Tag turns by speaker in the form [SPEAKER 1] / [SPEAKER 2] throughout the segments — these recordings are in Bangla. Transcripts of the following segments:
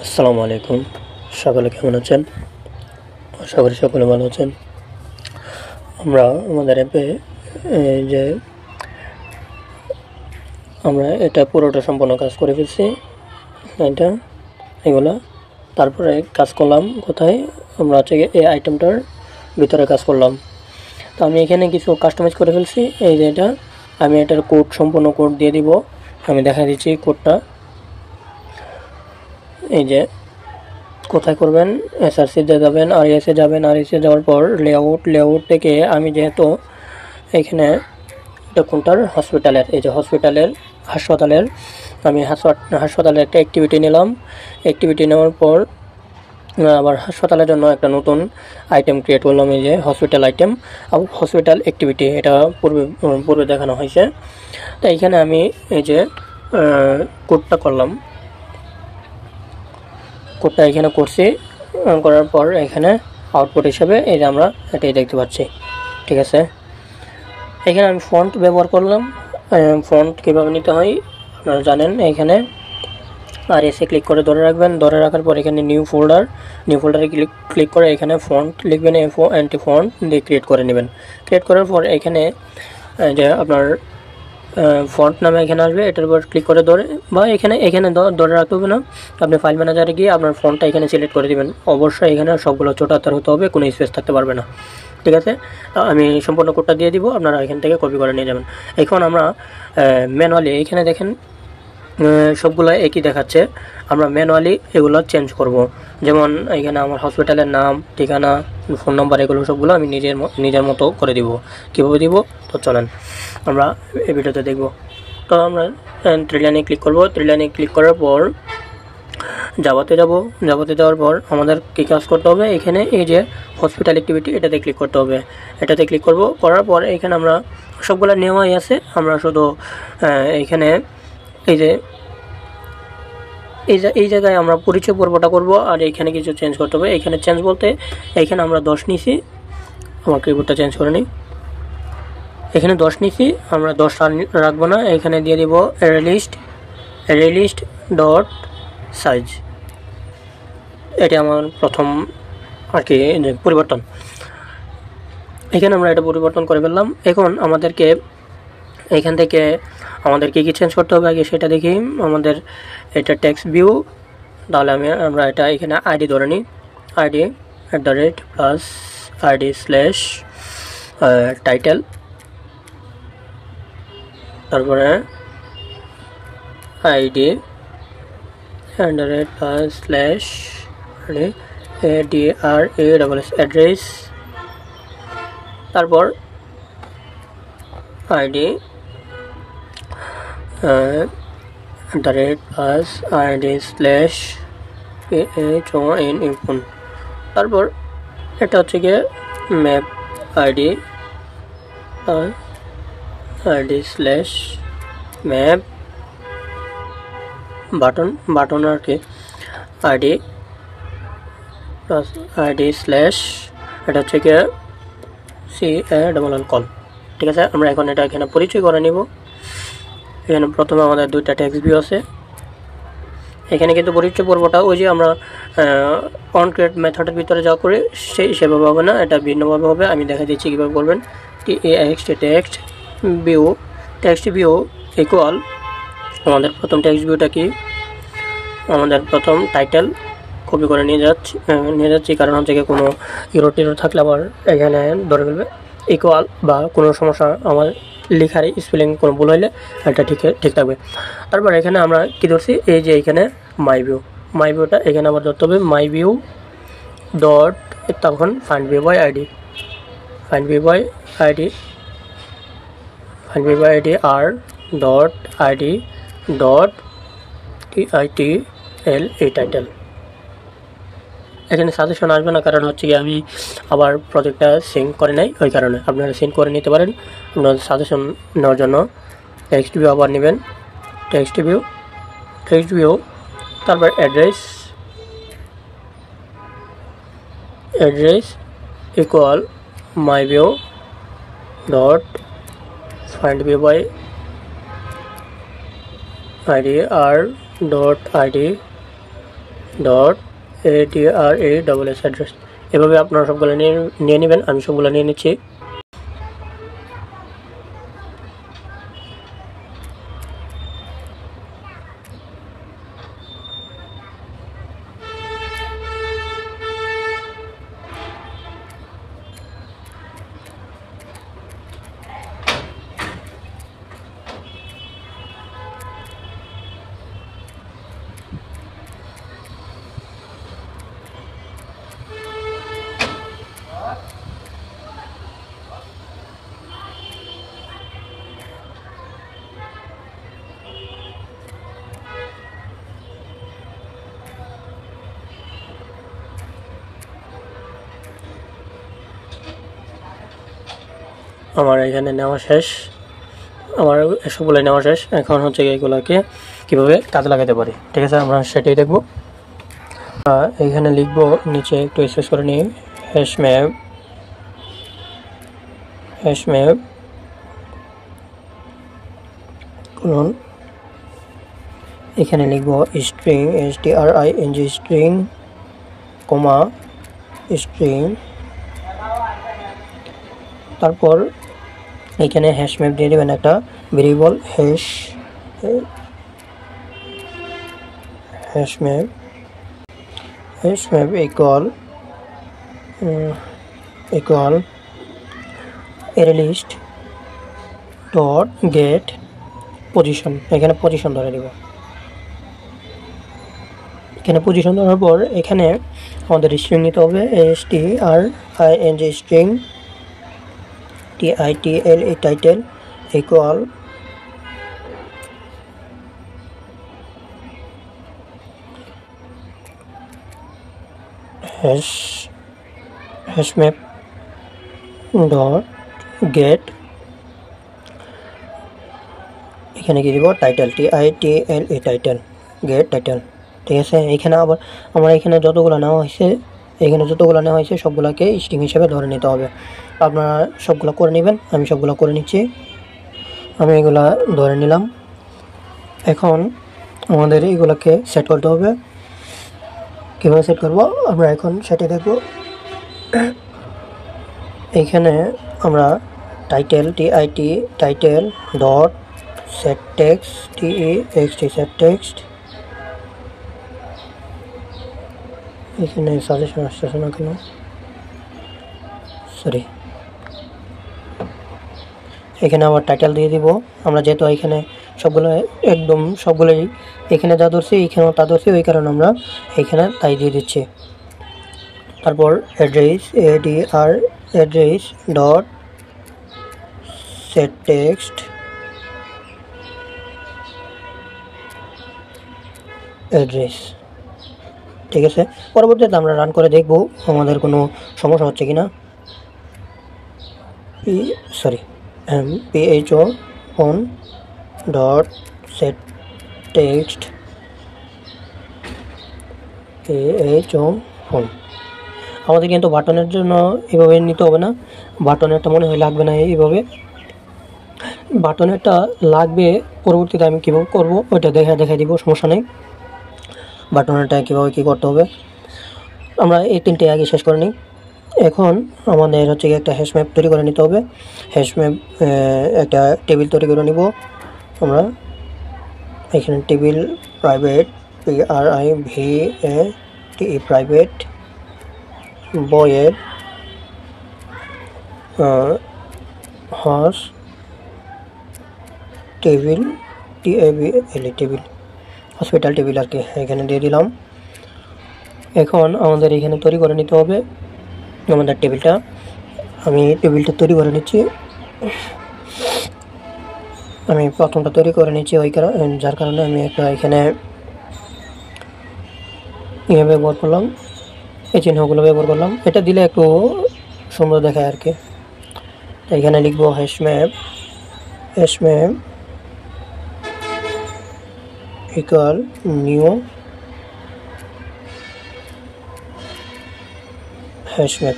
[SPEAKER 1] আসসালামু আলাইকুম। সকলে কেমন আছেন? আশা করি সকলে ভালো আছেন। আমরা আমাদের অ্যাপে এই যে আমরা এটা পুরোটা সম্পূর্ণ কাজ করে ফেলছি। এগুলা তারপরে কাজ করলাম কোথায়? আমরা হচ্ছে এই আইটেমটার ভিতরে কাজ করলাম। তো আমি এখানে কিছু কাস্টমাইজ করে ফেলছি। এই যে এটা আমি এটার সম্পূর্ণ কোড দিয়ে দিব। আমি দেখা দিচ্ছি কোডটা। এই যে কোথায় করবেন? এসআরসিতে যাবেন, আরইএসে যাবেন। আরইএসে যাওয়ার পর লেআউট থেকে আমি যেহেতু এখানে এটা কোনটার হসপিটালের, এই যে হাসপাতালের আমি হাসপাতালের একটা অ্যাক্টিভিটি নিলাম। অ্যাক্টিভিটি নেওয়ার পর আবার হাসপাতালের জন্য একটা নতুন আইটেম ক্রিয়েট করলাম। এই যে হসপিটাল আইটেম এবং হসপিটাল অ্যাক্টিভিটি, এটা পূর্বে দেখানো হয়েছে। তো এইখানে আমি এই যে কোডটা করলাম, কোডটা এখানে করছি। করার পর এখানে আউটপুট হিসেবে এই যে আমরা এটাই দেখতে পাচ্ছি। ঠিক আছে, এখানে আমি ফন্ট ব্যবহার করলাম। ফন্ট কীভাবে নিতে হয় আপনারা জানেন। এখানে আর এসে ক্লিক করে ধরে রাখবেন। ধরে রাখার পর এখানে নিউ ফোল্ডারে ক্লিক করে এখানে ফন্ট লিখবেন। এন্টি ফন্ট দিয়ে ক্রিয়েট করে নেবেন। ক্রিয়েট করার পর এখানে যে আপনার ফন্ট নামে এখানে আসবে, এটার উপর ক্লিক করে ধরে বা এখানে ধরে রাখতে হবে না। আপনি ফাইল ম্যানেজারে গিয়ে আপনার ফন্টটা এখানে সিলেক্ট করে দিবেন। অবশ্যই এখানে সবগুলো ছোট হাতের হতে হবে, কোনো স্পেস থাকতে পারবে না। ঠিক আছে, আমি সম্পূর্ণ কোডটা দিয়ে দিব, আপনারা এখান থেকে কপি করে নিয়ে যাবেন। এখন আমরা ম্যানুয়ালি এখানে দেখেন সবগুলো একই দেখাচ্ছে। আমরা ম্যানুয়ালি এগুলো চেঞ্জ করব। যেমন এখানে আমার হসপিটালের নাম, ঠিকানা, ফোন নাম্বার, এগুলো সবগুলো আমি নিজের মতো করে দিব। কীভাবে দিব তো চলেন আমরা এই ভিডিওতে দেখব। তো আমরা থ্রি লাইনে ক্লিক করব। থ্রি লাইনে ক্লিক করার পর জাভাতে যাব। জাভাতে যাওয়ার পর আমাদের কী কাজ করতে হবে? এখানে এই যে হসপিটাল অ্যাক্টিভিটি, এটাতে ক্লিক করতে হবে। এটাতে ক্লিক করব। করার পর এখানে আমরা সবগুলো নেওয়াই আছে। আমরা শুধু এখানে এই জায়গায় আমরা পরিচয় পর্বটা করব। আর এখানে কিছু চেঞ্জ করতে হবে। এখানে চেঞ্জ বলতে এখানে আমরা 10 নিছি। আমার কিবোর্ডটা চেঞ্জ করে নিই। এখানে 10 নিছি, আমরা 10 রাখবো না। এখানে দিয়ে দিব রিলিস্ট ডট সাইজ। এটা আমার প্রথম আর কি পরিবর্তন। এখানে আমরা এটা পরিবর্তন করে ফেললাম। এখন আমাদেরকে এখান থেকে আমাদের কী চেঞ্জ করতে হবে আগে সেটা দেখি। আমাদের এটা টেক্সট ভিউ, তাহলে আমরা এটা এখানে আইডি ধরে নিই। আইডি + আইডি /টাইটেল, তারপরে আইডি /ADRES, তারপর আইডি /ID/PHON, তারপর এটা হচ্ছে গিয়ে ম্যাপ ID/map বাটন আর কি ID/ এটা হচ্ছে গিয়ে CALL। ঠিক আছে, আমরা এখন এটা এখানে পরিচয় করে নিব। এখানে প্রথমে আমাদের দুইটা টেক্সট ভিউ আছে। এখানে কিন্তু পরিচয় পর্বটা ওই যে আমরা অন ক্রিয়েট মেথডের ভিতরে যা করে সেভাবে হবে না, এটা ভিন্নভাবে হবে। আমি দেখা দিচ্ছি কীভাবে করবেন। টেক্সট ভিউ ইকুয়াল আমাদের প্রথম টেক্সট ভিউটা কি? আমাদের প্রথম টাইটেল কপি করে নিয়ে যাচ্ছি, কারণ হচ্ছে কি কোনো টিরো থাকলে আবার এখানে ধরে ফেলবে। ইকুয়াল বা কোনো সমস্যা আমার লেখার স্পেলিং কোনো ভুল হইলে এটা ঠিক থাকবে। তারপর এখানে আমরা কি ধরছি? এই যে এখানে মাই ভিউটা এখানে আবার ধরতে হবে। মাই ভিউ ডট, তখন find view by ID R dot ID dot TITL, এই টাইটেল। এখানে সাজেশন আসবে না, কারণ হচ্ছে কি আমি আবার প্রজেক্টটা সিঙ্ক করে নাই, ওই কারণে। আপনারা সিঙ্ক করে নিতে পারেন। আপনার সাজেশন নেওয়ার জন্য টেক্সট ভিউ আবার নেবেন। টেক্সট ভিউ তারপর address equal my view dot find view by ID R dot ID dot address address. এভাবে আপনারা সবগুলো নিয়ে নেবেন। আমি সবগুলো নিয়ে নিচ্ছি। আমার এখানে নেওয়া শেষ, আমার সবগুলো নেওয়া শেষ। এখন হচ্ছে এগুলোকে কীভাবে কাজে লাগাতে পারি, ঠিক আছে, আমরা সেটাই দেখব। এইখানে লিখব, নিচে একটু স্পেস করে নিই, হ্যাশম্যাপ কোলন, এখানে লিখব string string string comma string, তারপর এখানে হ্যাশম্যাপ দিয়ে দেবেন একটা variable হ্যাশম্যাপ equal array list dot gate position. এখানে পজিশন ধরে দিব। এখানে পজিশন ধরার পর এখানে আমাদের স্ট্রিং নিতে হবে, string string title equal হ্যাশম্যাপ dot gate, এখানে কি দিব টাইটেল টাইটেল গেট টাইটেল, ঠিক আছে। এখানে আবার আমার এখানে যতগুলো নেওয়া হয়েছে সবগুলোকে স্ট্রিং হিসেবে ধরে নিতে হবে। আপনারা সবগুলো করে নেবেন, আমি সবগুলো করে নিচ্ছি। আমি এগুলা ধরে নিলাম। এখন আমাদের এগুলোকে সেট করতে হবে। কীভাবে সেট করব আমরা এখন সেটা দেখব। এইখানে আমরা টাইটেল ডট সেট টেক্সট, এখানে সাজেশন আসতেছে না কেন, সরি, এখানে আবার টাইটেল দিয়ে দিব আমরা, যেহেতু এখানে সবগুলোই এখানে যা ধরছি এখানেও তা ধরছি, ওই কারণে আমরা এখানে তাই দিয়ে দিচ্ছি। তারপর address dot set text address, ঠিক আছে। পরবর্তীতে আমরা রান করে দেখব আমাদের কোনো সমস্যা হচ্ছে কিনা। phone dot set text phone। আমাদের কিন্তু বাটনের জন্য এভাবে নিতে হবে না, বাটনেরটা মনে হয় লাগবে না। এইভাবে বাটনেরটা লাগবে পরবর্তীতে আমি কীভাবে করবো ওইটা দেখাই দিব, সমস্যা নেই। বাটনেরটা কীভাবে কী করতে হবে আমরা এই তিনটে আগে শেষ করে নিই। এখন আমাদের হচ্ছে একটা হ্যাশম্যাপ তৈরি করে নিতে হবে। হ্যাশম্যাপ একটা টেবিল তৈরি করে নিব আমরা। এখানে টেবিল প্রাইভেট প্রাইভেট বয়ের টেবিল টেবিল হসপিটাল টেবিল আর কি, এখানে দিয়ে দিলাম। এখন আমাদের এখানে তৈরি করে নিতে হবে আমাদের টেবিলটা। আমি টেবিলটা তৈরি করে নিচ্ছি। আমি প্রথমটা তৈরি করে নিচ্ছি যার কারণে আমি একটা এখানে ব্যবহার করলাম, এই চিহ্নগুলো ব্যবহার করলাম। এটা দিলে একটু সুন্দর দেখায় আর কি। এখানে লিখবো হ্যাশম্যাপ ইকুয়াল নিউ হ্যাশম্যাপ,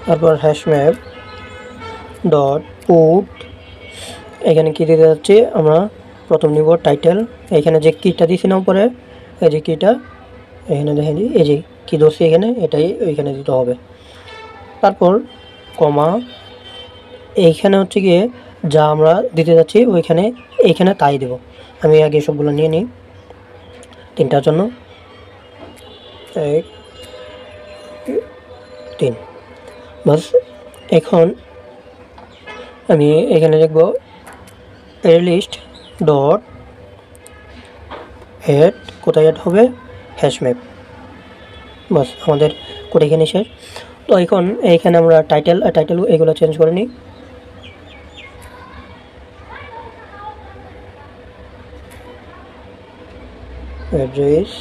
[SPEAKER 1] তারপর হ্যাশম্যাপ ডট পুট, এখানে কী দিতে যাচ্ছি আমরা প্রথম নিব টাইটেল, এখানে যে কিটা দিছি না উপরে, এই যে কিটা এখানে দেখে দিই, এই যে কী ধরছি এখানে এটাই ওইখানে দিতে হবে। তারপর কমা, এইখানে হচ্ছে গিয়ে যা আমরা দিতে যাচ্ছি ওইখানে এইখানে তাই দেব। আমি আগে সবগুলো নিয়ে নিই তিনটার জন্য, 1 3 বাস। এখন আমি এখানে লিখব লিস্ট ডট হেড, কোথায় অ্যাড হবে হ্যাশম্যাপ, বাস আমাদের কোড এখানে শেষ। তো এখন এইখানে আমরা টাইটেল এগুলো চেঞ্জ করে নিই। অ্যাড্রেস,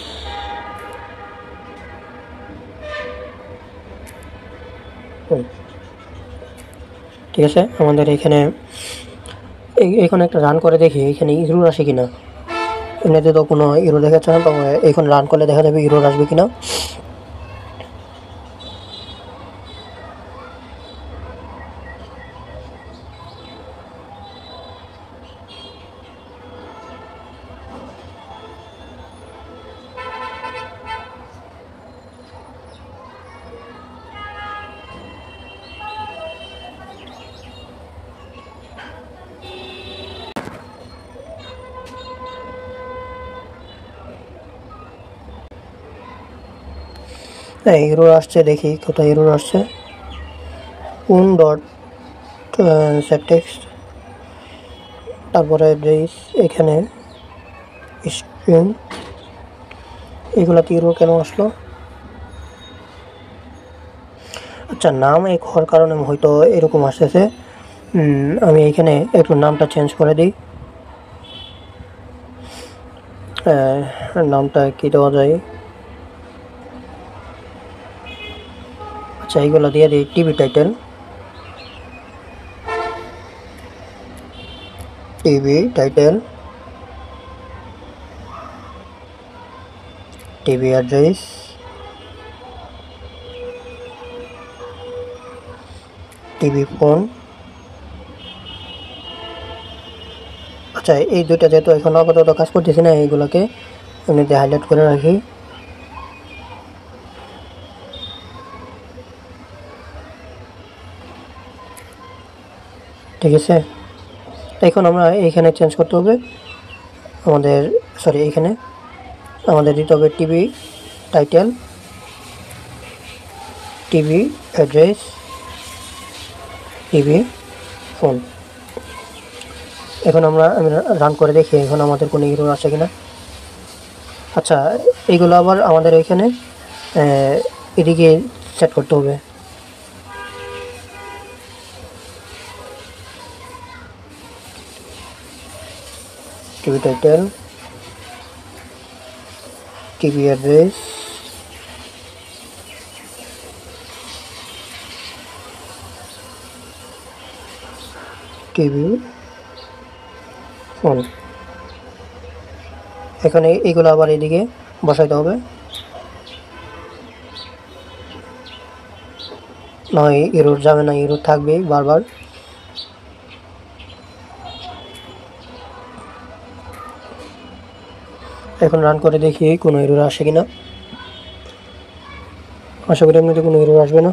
[SPEAKER 1] ঠিক আছে। আমাদের এখানে এখন একটা রান করে দেখি এখানে ইরোর আসে কিনা। এমনিতে তো কোনো ইরো দেখাচ্ছে না, তবে এখন রান করলে দেখা যাবে ইরোর আসবে কিনা। হ্যাঁ এরর আসছে, দেখি কোথায় এরর আসছে। কোন ডট সেট টেক্সট, তারপরে অ্যাড্রেস, এখানে স্ট্রিং, এগুলাতে এরর কেন আসলো? আচ্ছা নাম এক হওয়ার কারণে হয়তো এরকম আসতেছে। আমি এখানে একটু নামটা চেঞ্জ করে দিই। নামটা কি দেওয়া যায়? আচ্ছা এইগুলো দিয়ে দিই TV title, TV address, TV phone. আচ্ছা এই দুইটা যেহেতু এখন আপাতত কাজ করতেছি না, এইগুলোকে এমনিতে হাইলাইট করে রাখি। ঠিক আছে, এখন আমরা এইখানে চেঞ্জ করতে হবে আমাদের, এইখানে আমাদের দিতে হবে TV title, TV address, TV phone. এখন আমি রান করে দেখি এখন আমাদের কোনো এরর আসে কিনা। আচ্ছা এইগুলো আবার আমাদের এখানে এদিকে সেট করতে হবে। TV title, TV address, TV phone. এখানে এইগুলো আবার এদিকে বসাইতে হবে, নয় এরর যাবে না, এরর থাকবে বারবার। এখন রান করে দেখি কোনো এরর আসে কিনা। আশা করি এমনিতে কোনো এরর আসবে না।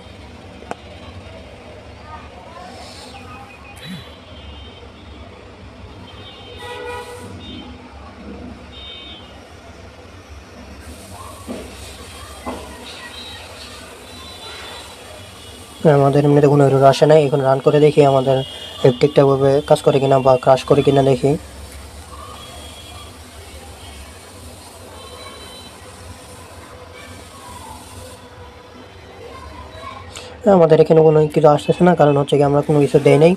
[SPEAKER 1] আমাদের এমনিতে কোনো এরর আসে নাই। এখন রান করে দেখি আমাদের ঠিকঠাকভাবে কাজ করে কিনা বা ক্রাশ করে কিনা দেখি। আমাদের এখানে কোনো কিছু আসতেছে না, কারণ হচ্ছে কি আমরা কোনো কিছু দেই নাই,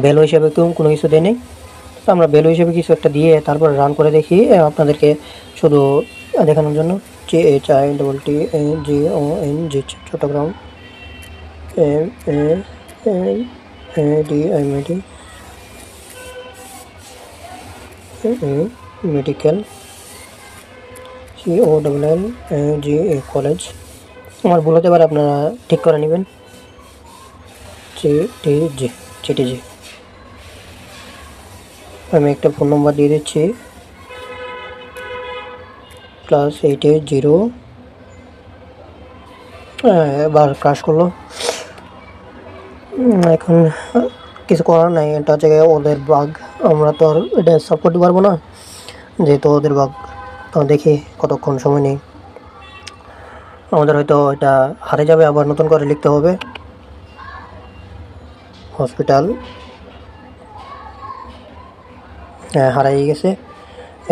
[SPEAKER 1] ভ্যালু হিসেবে কোনো কিছু দেই নাই। তো আমরা ভ্যালু হিসেবে কিছু একটা দিয়ে তারপর রান করে দেখি আপনাদেরকে শুধু দেখানোর জন্য। CHITTENG Chittagong, MADIMED medical, COLLGA college. আমার ভুল হতে পারে, আপনারা ঠিক করে নেবেন। CTG CTG. আমি একটা ফোন নম্বর দিয়ে দিচ্ছি +880। এবার ক্রাশ করলো। এখন কিছু করার নাই, এটা হচ্ছে ওদের বাগ, আমরা তো আর এটা সলভ করতে পারবো না যেহেতু ওদের বাগ। তো দেখি কতক্ষণ সময় নেই, আমাদের হয়তো এটা হারে যাবে, আবার নতুন করে লিখতে হবে। হসপিটাল হারাই গেছে।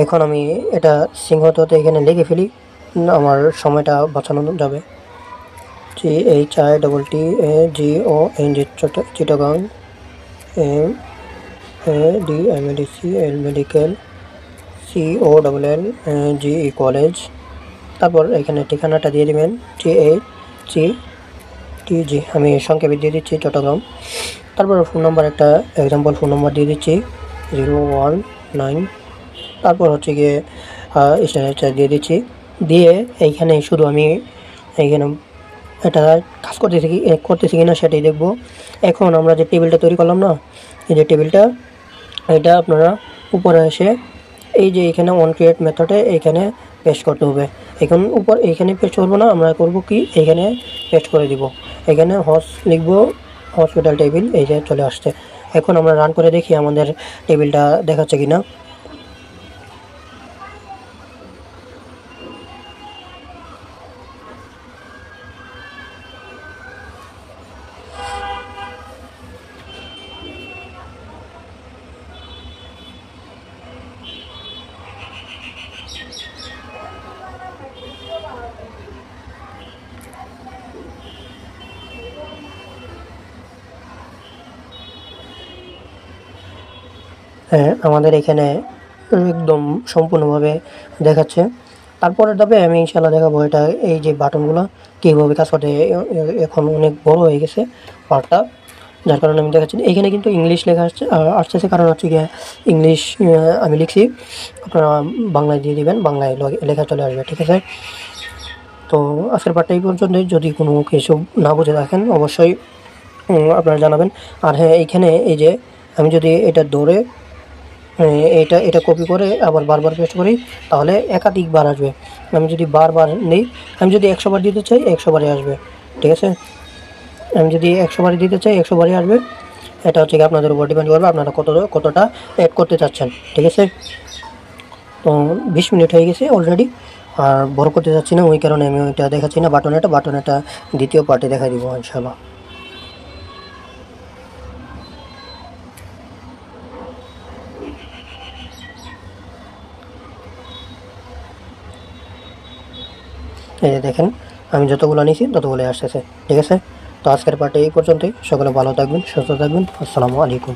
[SPEAKER 1] এখন আমি এটা সিংহতে এখানে লিখে ফেলি, আমার সময়টা বাঁচানো যাবে। CHITTAGONG Chittagong, MEDICL medical, COLLGE college. তারপর এখানে ঠিকানাটা দিয়ে দেবেন THCTG, আমি সংক্ষেপে দিয়ে দিচ্ছি চট্টগ্রাম। তারপর ফোন নাম্বার, একটা এক্সাম্পল ফোন নাম্বার দিয়ে দিচ্ছি 019। তারপর হচ্ছে গিয়ে স্ট্যাটাস দিয়ে দিচ্ছি, দিয়ে এইখানে শুধু আমি এইখানে এটা কাজ করতেছি কিনা সেটাই দেখব। এখন আমরা যে টেবিলটা তৈরি করলাম না, এই যে টেবিলটা, এটা আপনারা উপরে এসে এই যে এখানে অন ক্রিয়েট মেথডে এখানে পেস্ট করতে হবে। এখন উপর এইখানে পেস্ট করবো না, আমরা করব কি এখানে পেস্ট করে দিব। এখানে লিখব হসপিটাল টেবিল, এই যে চলে আসছে। এখন আমরা রান করে দেখি আমাদের টেবিলটা দেখাচ্ছে কিনা। হ্যাঁ, আমাদের এখানে একদম সম্পূর্ণভাবে দেখাচ্ছে। তারপরের ধাপে আমি ইনশাল্লাহ দেখাবো এটা, এই যে বাটনগুলো কীভাবে কাজ করে। এখন অনেক বড় হয়ে গেছে পার্টটা, যার কারণে আমি দেখাচ্ছি। এখানে কিন্তু ইংলিশ লেখা আসছে, কারণ হচ্ছে গিয়ে ইংলিশ আমি লিখছি, আপনারা বাংলায় দিয়ে দিবেন, বাংলায় লেখা চলে আসবে, ঠিক আছে। তো আজকের পার্টটা এই পর্যন্তই। যদি কোনো কিছু না বুঝে থাকেন অবশ্যই আপনারা জানাবেন। আর হ্যাঁ, এইখানে এই যে আমি যদি এটা ধরে এটা কপি করে আবার বারবার পেস্ট করি, তাহলে একাধিকবার আসবে। আমি যদি বারবার নেই, আমি যদি 100 বার দিতে চাই 100 বারই আসবে, ঠিক আছে। আমি যদি 100 বারই দিতে চাই 100 বারই আসবে। এটা হচ্ছে কি আপনাদের উপর ডিপেন্ড করবে, আপনারা কতটা অ্যাড করতে চাচ্ছেন, ঠিক আছে। তো 20 মিনিট হয়ে গেছে অলরেডি, আর বড় করতে চাচ্ছি না, ওই কারণে আমি ওইটা দেখাচ্ছি না। বাটনেটা দ্বিতীয় পার্টে দেখা দিব ইনশাআল্লাহ। এই যে দেখেন, আমি যতগুলো নিয়েছি ততগুলোই আসতেছে, ঠিক আছে। তো আজকের পার্টে এই পর্যন্তই। সকলে ভালো থাকবেন, সুস্থ থাকবেন। আসসালামু আলাইকুম।